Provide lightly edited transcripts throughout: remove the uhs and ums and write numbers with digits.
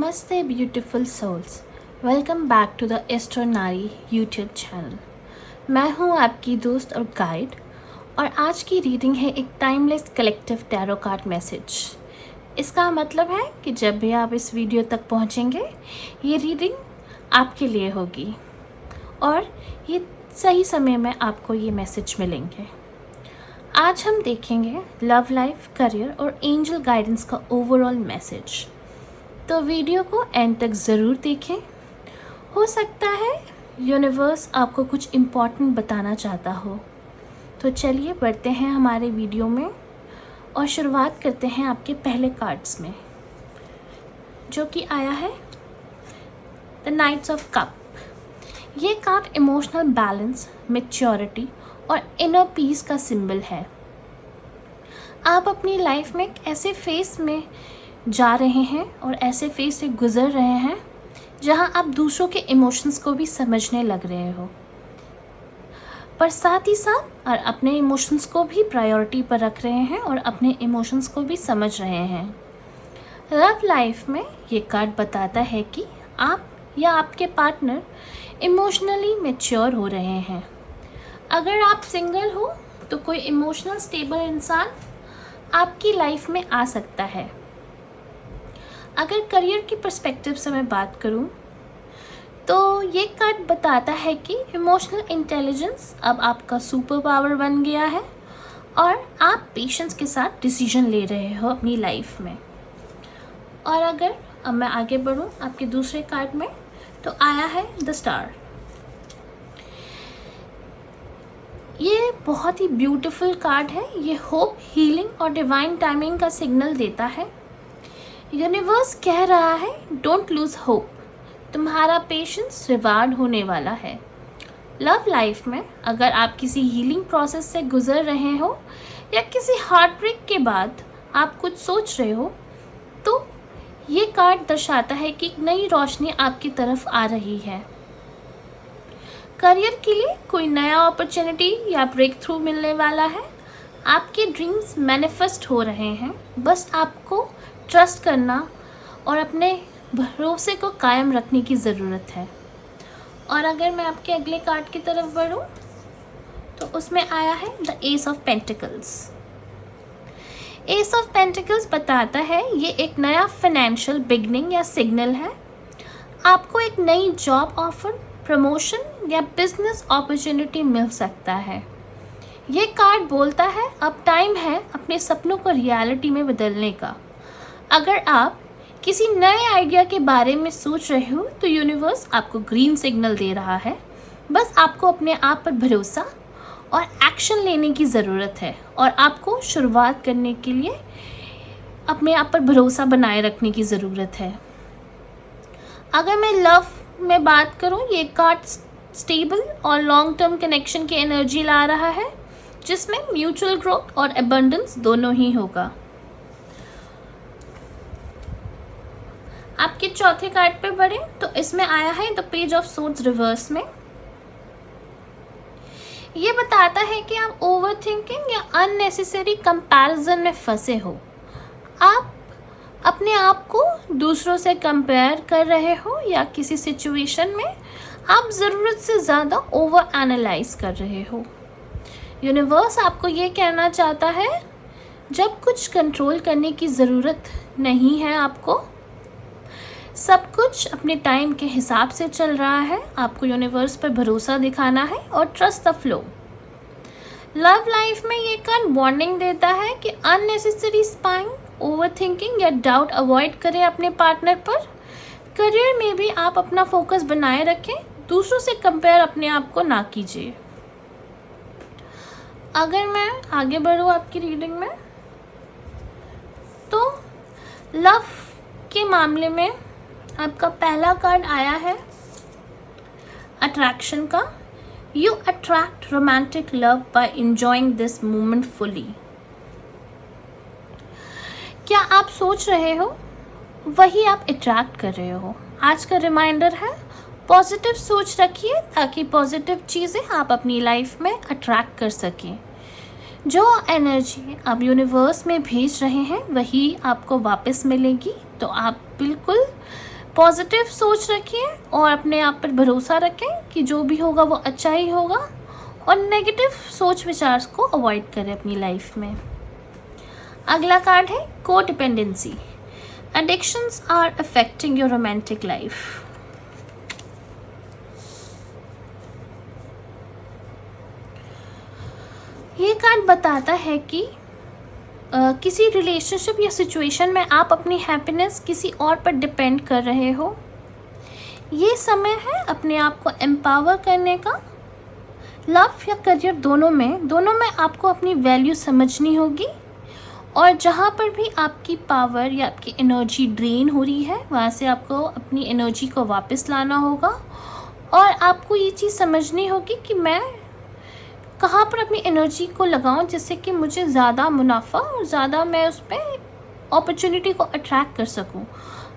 नमस्ते beautiful souls, welcome back to the Astro Nari YouTube channel. मैं हूं आपकी दोस्त और गाइड और आज की रीडिंग है एक timeless collective tarot card message. इसका मतलब है कि जब भी आप इस वीडियो तक पहुंचेंगे ये रीडिंग आपके लिए होगी और ये सही समय में आपको ये मैसेज मिलेंगे। आज हम देखेंगे लव लाइफ, करियर और एंजल गाइडेंस का ओवरऑल मैसेज। तो वीडियो को एंड तक ज़रूर देखें। हो सकता है यूनिवर्स आपको कुछ इम्पॉर्टेंट बताना चाहता हो। तो चलिए बढ़ते हैं हमारे वीडियो में और शुरुआत करते हैं आपके पहले कार्ड्स में, जो कि आया है द नाइट्स ऑफ कप। ये कार्ड इमोशनल बैलेंस, मैच्योरिटी और इनर पीस का सिंबल है। आप अपनी लाइफ में एक ऐसे फेस में जा रहे हैं और ऐसे फेस से गुज़र रहे हैं जहां आप दूसरों के इमोशंस को भी समझने लग रहे हो, पर साथ ही साथ और अपने इमोशंस को भी प्रायोरिटी पर रख रहे हैं और अपने इमोशंस को भी समझ रहे हैं। लव लाइफ में ये कार्ड बताता है कि आप या आपके पार्टनर इमोशनली मैच्योर हो रहे हैं। अगर आप सिंगल हो तो कोई इमोशनल स्टेबल इंसान आपकी लाइफ में आ सकता है। अगर करियर की पर्सपेक्टिव से मैं बात करूं तो ये कार्ड बताता है कि इमोशनल इंटेलिजेंस अब आपका सुपर पावर बन गया है और आप पेशेंस के साथ डिसीजन ले रहे हो अपनी लाइफ में। और अगर अब मैं आगे बढ़ूं आपके दूसरे कार्ड में तो आया है द स्टार। ये बहुत ही ब्यूटीफुल कार्ड है। ये होप, हीलिंग और डिवाइन टाइमिंग का सिग्नल देता है। यूनिवर्स कह रहा है डोंट लूज होप, तुम्हारा पेशेंस रिवार्ड होने वाला है। लव लाइफ में अगर आप किसी हीलिंग प्रोसेस से गुजर रहे हो या किसी हार्ट ब्रेक के बाद आप कुछ सोच रहे हो तो ये कार्ड दर्शाता है कि नई रोशनी आपकी तरफ आ रही है। करियर के लिए कोई नया अपॉर्चुनिटी या ब्रेक थ्रू मिलने वाला है। आपके ड्रीम्स मैनिफेस्ट हो रहे हैं, बस आपको ट्रस्ट करना और अपने भरोसे को कायम रखने की ज़रूरत है। और अगर मैं आपके अगले कार्ड की तरफ बढ़ूं तो उसमें आया है the S of pentacles. S of pentacles बताता है ये एक नया फाइनेंशियल बिगनिंग या सिग्नल है। आपको एक नई जॉब ऑफर, प्रमोशन या बिजनेस अपॉर्चुनिटी मिल सकता है। ये कार्ड बोलता है अब टाइम है अपने सपनों को रियलिटी में बदलने का। अगर आप किसी नए आइडिया के बारे में सोच रहे हो तो यूनिवर्स आपको ग्रीन सिग्नल दे रहा है। बस आपको अपने आप पर भरोसा और एक्शन लेने की ज़रूरत है और आपको शुरुआत करने के लिए अपने आप पर भरोसा बनाए रखने की ज़रूरत है। अगर मैं लव में बात करूं, ये कार्ड स्टेबल और लॉन्ग टर्म कनेक्शन की एनर्जी ला रहा है जिसमें म्यूचुअल ग्रोथ और एबंडेंस दोनों ही होगा। आपके चौथे कार्ड पे बढ़े तो इसमें आया है the page of swords reverse में। ये बताता है कि आप ओवर थिंकिंग या अननेसेसरी कंपैरिजन में फंसे हो। आप अपने आप को दूसरों से कंपेयर कर रहे हो या किसी सिचुएशन में आप ज़रूरत से ज़्यादा ओवर एनालाइज कर रहे हो। यूनिवर्स आपको ये कहना चाहता है जब कुछ कंट्रोल करने की ज़रूरत नहीं है, आपको सब कुछ अपने टाइम के हिसाब से चल रहा है। आपको यूनिवर्स पर भरोसा दिखाना है और trust the flow. Love life में ये कार्ड वार्निंग देता है कि अननेसेसरी स्पाइंग, ओवर थिंकिंग या डाउट अवॉइड करें अपने पार्टनर पर। करियर में भी आप अपना फोकस बनाए रखें, दूसरों से कंपेयर अपने आप को ना कीजिए। अगर मैं आगे बढ़ूँ आपकी रीडिंग में तो लव के मामले में आपका पहला कार्ड आया है अट्रैक्शन का। You attract romantic love by enjoying this moment fully. क्या आप सोच रहे हो वही आप अट्रैक्ट कर रहे हो। आज का रिमाइंडर है पॉजिटिव सोच रखिए ताकि पॉजिटिव चीज़ें आप अपनी लाइफ में अट्रैक्ट कर सकें। जो एनर्जी आप यूनिवर्स में भेज रहे हैं वही आपको वापस मिलेगी। तो आप बिल्कुल पॉजिटिव सोच रखिए और अपने आप पर भरोसा रखें कि जो भी होगा वो अच्छा ही होगा, और नेगेटिव सोच विचार को अवॉइड करें अपनी लाइफ में। अगला कार्ड है codependency. Addictions are affecting your romantic life. ये कार्ड बताता है कि किसी रिलेशनशिप या सिचुएशन में आप अपनी हैप्पीनेस किसी और पर डिपेंड कर रहे हो। ये समय है अपने आप को एम्पावर करने का। लव या करियर दोनों में आपको अपनी वैल्यू समझनी होगी, और जहाँ पर भी आपकी पावर या आपकी एनर्जी ड्रेन हो रही है वहाँ से आपको अपनी एनर्जी को वापस लाना होगा, और आपको ये चीज़ समझनी होगी कि मैं कहाँ पर अपनी एनर्जी को लगाऊं जिससे कि मुझे ज़्यादा मुनाफा और ज़्यादा मैं उस पर अपॉर्चुनिटी को अट्रैक्ट कर सकूं।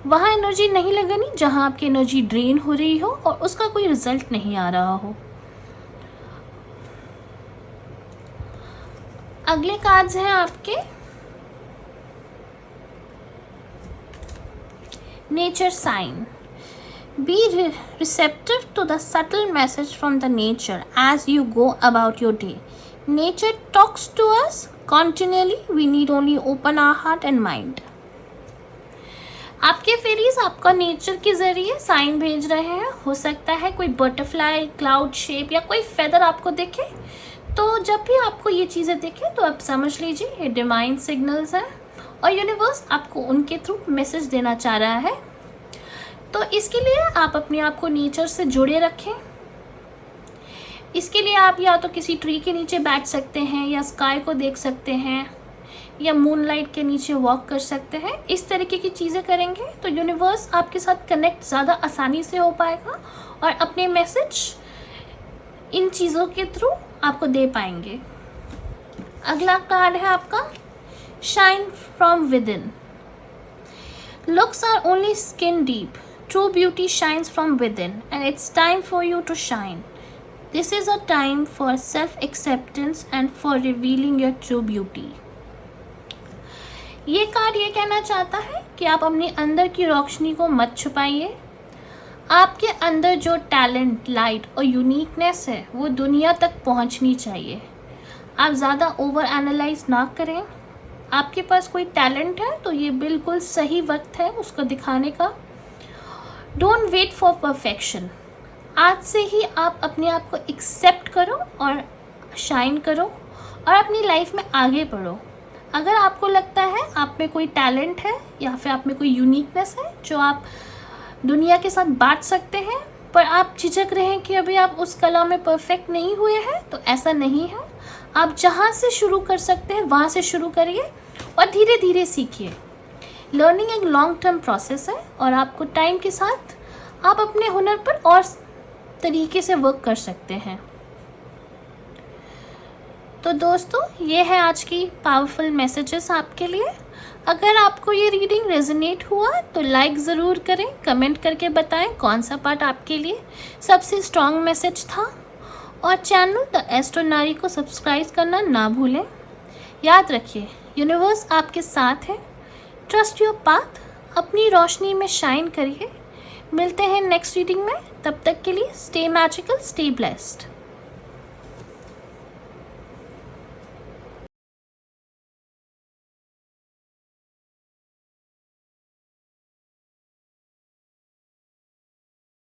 वहाँ एनर्जी नहीं लगानी जहाँ आपकी एनर्जी ड्रेन हो रही हो और उसका कोई रिजल्ट नहीं आ रहा हो। अगले कार्ड्स हैं आपके nature sign. Be receptive to the subtle message from the nature as you go about your day. Nature talks to us continually. We need only open our heart and mind. आपके fairies आपका nature के ज़रिए sign भेज रहे हैं। हो सकता है कोई बटरफ्लाई, क्लाउड शेप या कोई फेदर आपको दिखे, तो जब भी आपको ये चीज़ें दिखे तो आप समझ लीजिए ये डिवाइन सिग्नल्स हैं और यूनिवर्स आपको उनके थ्रू मैसेज देना चाह रहा है। तो इसके लिए आप अपने आप को नेचर से जुड़े रखें। इसके लिए आप या तो किसी ट्री के नीचे बैठ सकते हैं, या स्काई को देख सकते हैं, या मूनलाइट के नीचे वॉक कर सकते हैं। इस तरीके की चीज़ें करेंगे तो यूनिवर्स आपके साथ कनेक्ट ज़्यादा आसानी से हो पाएगा और अपने मैसेज इन चीज़ों के थ्रू आपको दे पाएंगे। अगला कार्ड है आपका shine from within. Looks are only skin deep. True beauty shines from within, and it's time for you to shine. This is a time for self-acceptance and for revealing your true beauty. ये card ये कहना चाहता है कि आप अपने अंदर की रोशनी को मत छुपाइए। आपके अंदर जो टैलेंट, लाइट और यूनिकनेस है वो दुनिया तक पहुंचनी चाहिए। आप ज़्यादा ओवर एनालाइज ना करें। आपके पास कोई टैलेंट है तो ये बिल्कुल सही वक्त है उसको दिखाने का। Don't wait for perfection. आज से ही आप अपने आप को एक्सेप्ट करो और शाइन करो और अपनी लाइफ में आगे बढ़ो। अगर आपको लगता है आप में कोई टैलेंट है या फिर आप में कोई यूनिकनेस है जो आप दुनिया के साथ बांट सकते हैं, पर आप झिझक रहे हैं कि अभी आप उस कला में परफेक्ट नहीं हुए हैं, तो ऐसा नहीं है। आप जहाँ से शुरू कर सकते हैं वहाँ से शुरू करिए और धीरे धीरे सीखिए। लर्निंग एक लॉन्ग टर्म प्रोसेस है और आपको टाइम के साथ आप अपने हुनर पर और तरीके से वर्क कर सकते हैं। तो दोस्तों, ये है आज की पावरफुल मैसेजेस आपके लिए। अगर आपको ये रीडिंग रेजोनेट हुआ तो लाइक ज़रूर करें, कमेंट करके बताएं कौन सा पार्ट आपके लिए सबसे स्ट्रॉन्ग मैसेज था, और चैनल द एस्ट्रो नारी को सब्सक्राइब करना ना भूलें। याद रखिए, यूनिवर्स आपके साथ है। ट्रस्ट योर पाथ, अपनी रोशनी में शाइन करिए। मिलते हैं नेक्स्ट रीडिंग में, तब तक के लिए स्टे मैजिकल, स्टे ब्लेस्ड।